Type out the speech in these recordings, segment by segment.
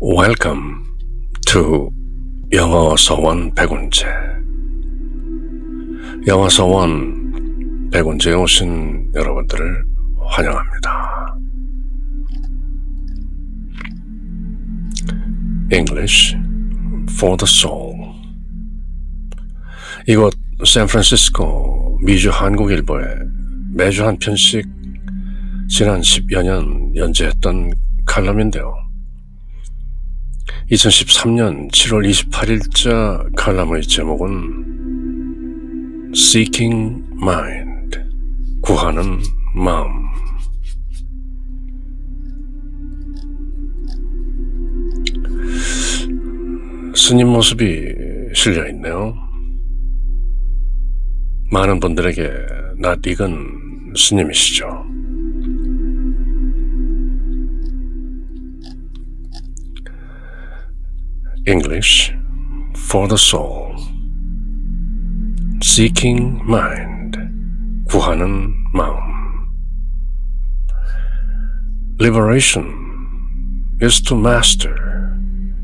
Welcome to 영어서원 백운재. 영어서원 백운재에 오신 여러분들을 환영합니다. English for the soul. 이곳 샌프란시스코 미주 한국일보에 매주 한 편씩 지난 10여 년 연재했던 칼럼인데요. 2013년 7월 28일자 칼럼의 제목은 Seeking Mind, 구하는 마음. 스님 모습이 실려있네요. 많은 분들에게 낯익은 스님이시죠. English for the soul. Seeking mind. 구하는 마음. Liberation is to master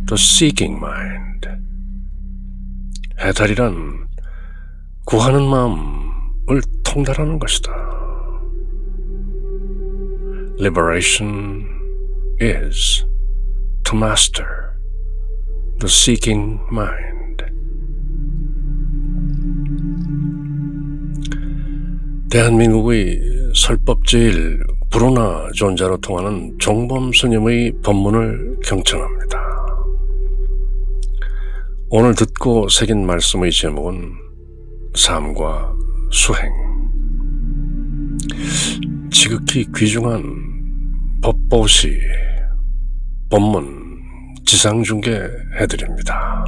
the seeking mind. 해탈이란 구하는 마음을 통달하는 것이다. Liberation is to master the seeking mind. 대한민국의 설법제일 불운하 존자로 통하는 종범 스님의 법문을 경청합니다. 오늘 듣고 새긴 말씀의 제목은 삶과 수행. 지극히 귀중한 법보시 법문 지상중계해드립니다.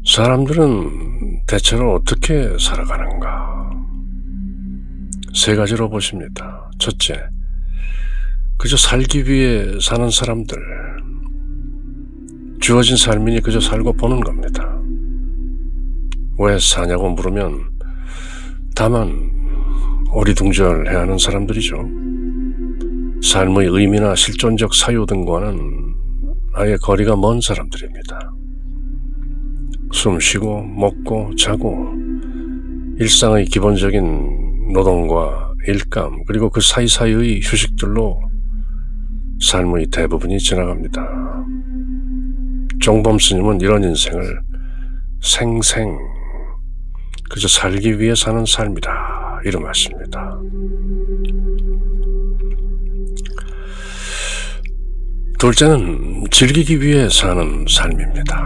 사람들은 대체로 어떻게 살아가는가? 세 가지로 보십니다. 첫째, 그저 살기 위해 사는 사람들. 주어진 삶이니 그저 살고 보는 겁니다. 왜 사냐고 물으면 다만 어리둥절해야 하는 사람들이죠. 삶의 의미나 실존적 사유 등과는 아예 거리가 먼 사람들입니다. 숨 쉬고 먹고 자고 일상의 기본적인 노동과 일감 그리고 그 사이사이의 휴식들로 삶의 대부분이 지나갑니다. 종범 스님은 이런 인생을 생생 그저 살기 위해 사는 삶이다 이름하십니다. 둘째는 즐기기 위해 사는 삶입니다.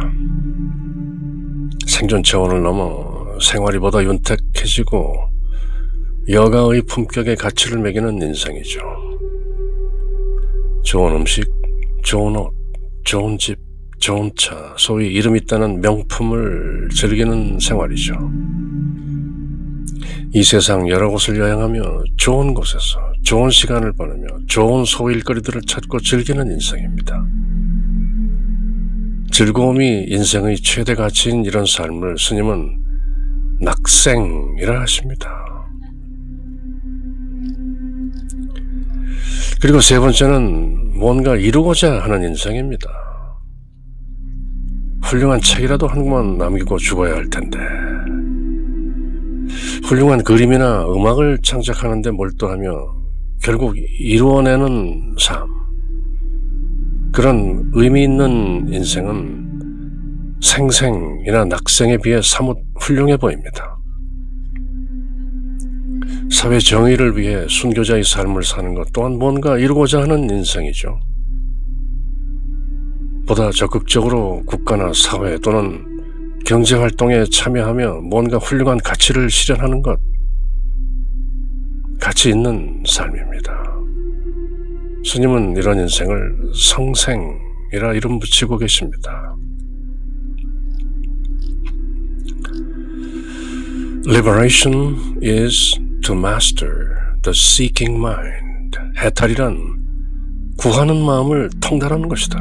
생존 차원을 넘어 생활이 보다 윤택해지고 여가의 품격에 가치를 매기는 인생이죠. 좋은 음식, 좋은 옷, 좋은 집, 좋은 차, 소위 이름 있다는 명품을 즐기는 생활이죠. 이 세상 여러 곳을 여행하며 좋은 곳에서 좋은 시간을 보내며 좋은 소일거리들을 찾고 즐기는 인생입니다. 즐거움이 인생의 최대 가치인 이런 삶을 스님은 낙생이라 하십니다. 그리고 세 번째는 뭔가 이루고자 하는 인생입니다. 훌륭한 책이라도 한 권 남기고 죽어야 할 텐데, 훌륭한 그림이나 음악을 창작하는데 몰두하며 결국 이루어내는 삶, 그런 의미 있는 인생은 생생이나 낙생에 비해 사뭇 훌륭해 보입니다. 사회 정의를 위해 순교자의 삶을 사는 것 또한 뭔가 이루고자 하는 인생이죠. 보다 적극적으로 국가나 사회 또는 경제활동에 참여하며 뭔가 훌륭한 가치를 실현하는 것, 가치 있는 삶입니다. 스님은 이런 인생을 성생이라 이름 붙이고 계십니다. Liberation is to master the seeking mind. 해탈이란 구하는 마음을 통달하는 것이다.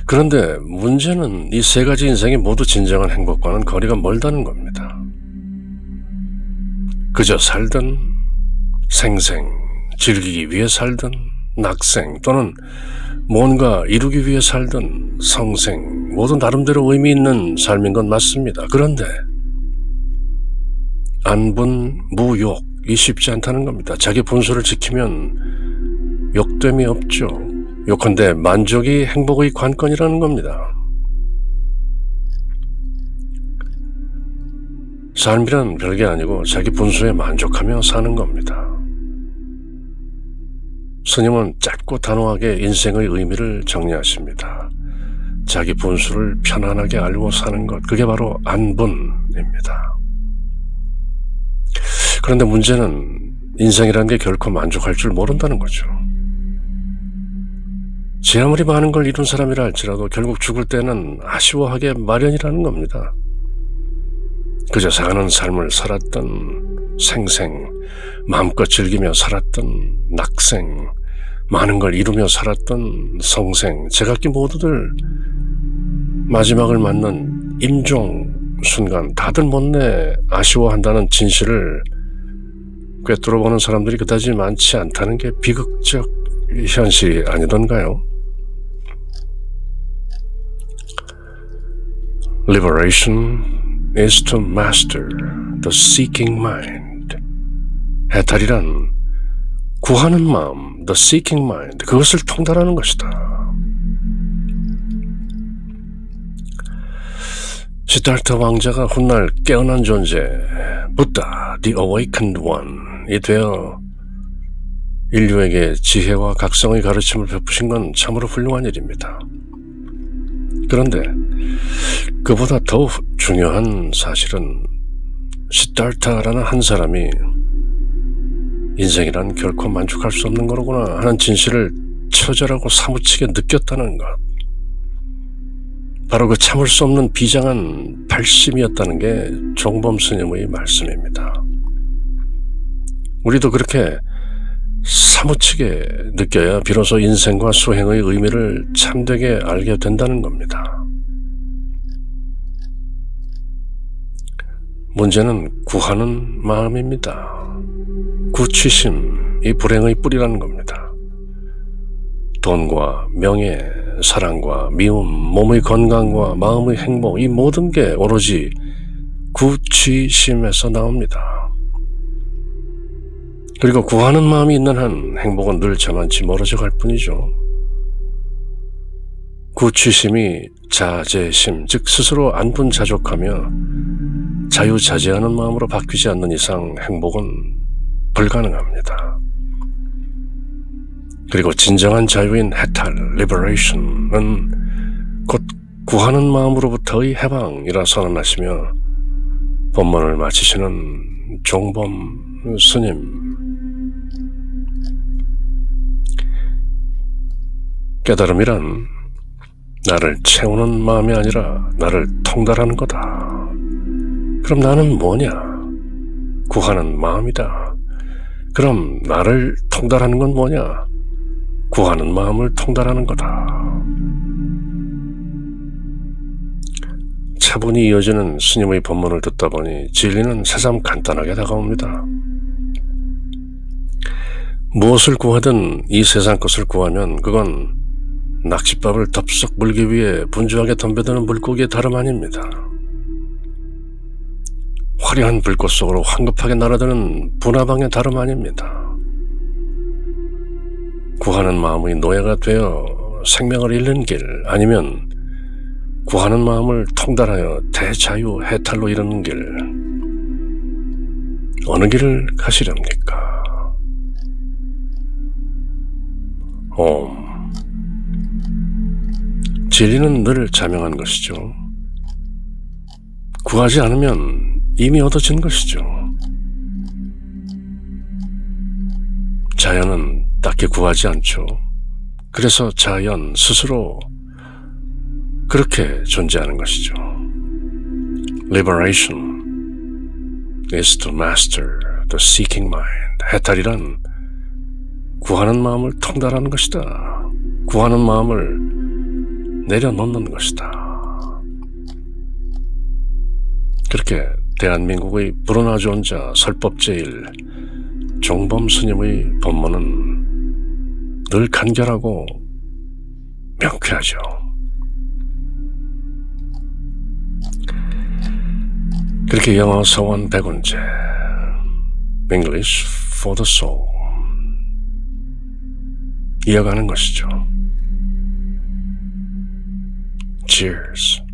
그런데 문제는 이 세 가지 인생이 모두 진정한 행복과는 거리가 멀다는 겁니다. 그저 살든 생생, 즐기기 위해 살든 낙생 또는 뭔가 이루기 위해 살든 성생, 모두 나름대로 의미 있는 삶인 건 맞습니다. 그런데 안분, 무욕이 쉽지 않다는 겁니다. 자기 본소를 지키면 욕됨이 없죠. 요컨대 만족이 행복의 관건이라는 겁니다. 삶이란 별게 아니고 자기 분수에 만족하며 사는 겁니다. 스님은 짧고 단호하게 인생의 의미를 정리하십니다. 자기 분수를 편안하게 알고 사는 것, 그게 바로 안분입니다. 그런데 문제는 인생이라는 게 결코 만족할 줄 모른다는 거죠. 지 아무리 많은 걸 이룬 사람이라 할지라도 결국 죽을 때는 아쉬워하게 마련이라는 겁니다. 그저 사는 삶을 살았던 생생, 마음껏 즐기며 살았던 낙생, 많은 걸 이루며 살았던 성생, 제각기 모두들 마지막을 맞는 임종 순간 다들 못내 아쉬워한다는 진실을 꿰뚫어보는 사람들이 그다지 많지 않다는 게 비극적 현실이 아니던가요? Liberation is to master the seeking mind. 해탈이란 구하는 마음, the seeking mind, 그것을 통달하는 것이다. 시달타 왕자가 훗날 깨어난 존재, 부다, the awakened one이 되어 인류에게 지혜와 각성의 가르침을 베푸신 건 참으로 훌륭한 일입니다. 그런데 그보다 더 중요한 사실은 시달타라는 한 사람이 인생이란 결코 만족할 수 없는 거로구나 하는 진실을 처절하고 사무치게 느꼈다는 것. 바로 그 참을 수 없는 비장한 발심이었다는 게 종범 스님의 말씀입니다. 우리도 그렇게 사무치게 느껴야 비로소 인생과 수행의 의미를 참되게 알게 된다는 겁니다. 문제는 구하는 마음입니다. 구취심이 불행의 뿌리라는 겁니다. 돈과 명예, 사랑과 미움, 몸의 건강과 마음의 행복, 이 모든 게 오로지 구취심에서 나옵니다. 그리고 구하는 마음이 있는 한 행복은 늘 저만치 멀어져 갈 뿐이죠. 구취심이 자제심, 즉 스스로 안분자족하며 자유자재하는 마음으로 바뀌지 않는 이상 행복은 불가능합니다. 그리고 진정한 자유인 해탈, liberation은 곧 구하는 마음으로부터의 해방이라 선언하시며 본문을 마치시는 종범 스님, 깨달음이란 나를 채우는 마음이 아니라 나를 통달하는 거다. 그럼 나는 뭐냐? 구하는 마음이다. 그럼 나를 통달하는 건 뭐냐? 구하는 마음을 통달하는 거다. 차분히 이어지는 스님의 법문을 듣다 보니 진리는 새삼 간단하게 다가옵니다. 무엇을 구하든 이 세상 것을 구하면 그건 낚싯밥을 덥석 물기 위해 분주하게 덤벼드는 물고기의 다름 아닙니다. 화려한 불꽃 속으로 황급하게 날아드는 분화방의 다름 아닙니다. 구하는 마음의 노예가 되어 생명을 잃는 길, 아니면 구하는 마음을 통달하여 대자유 해탈로 이르는 길, 어느 길을 가시렵니까? 옴. 진리는 늘 자명한 것이죠. 구하지 않으면 이미 얻어진 것이죠. 자연은 딱히 구하지 않죠. 그래서 자연 스스로 그렇게 존재하는 것이죠. Liberation is to master the seeking mind. 해탈이란 구하는 마음을 통달하는 것이다. 구하는 마음을 내려놓는 것이다. 그렇게 대한민국의 브루나 존자 설법제일 종범 스님의 법문은 늘 간결하고 명쾌하죠. 그렇게 영어 서원 100원제 English for the soul 이어가는 것이죠. Cheers.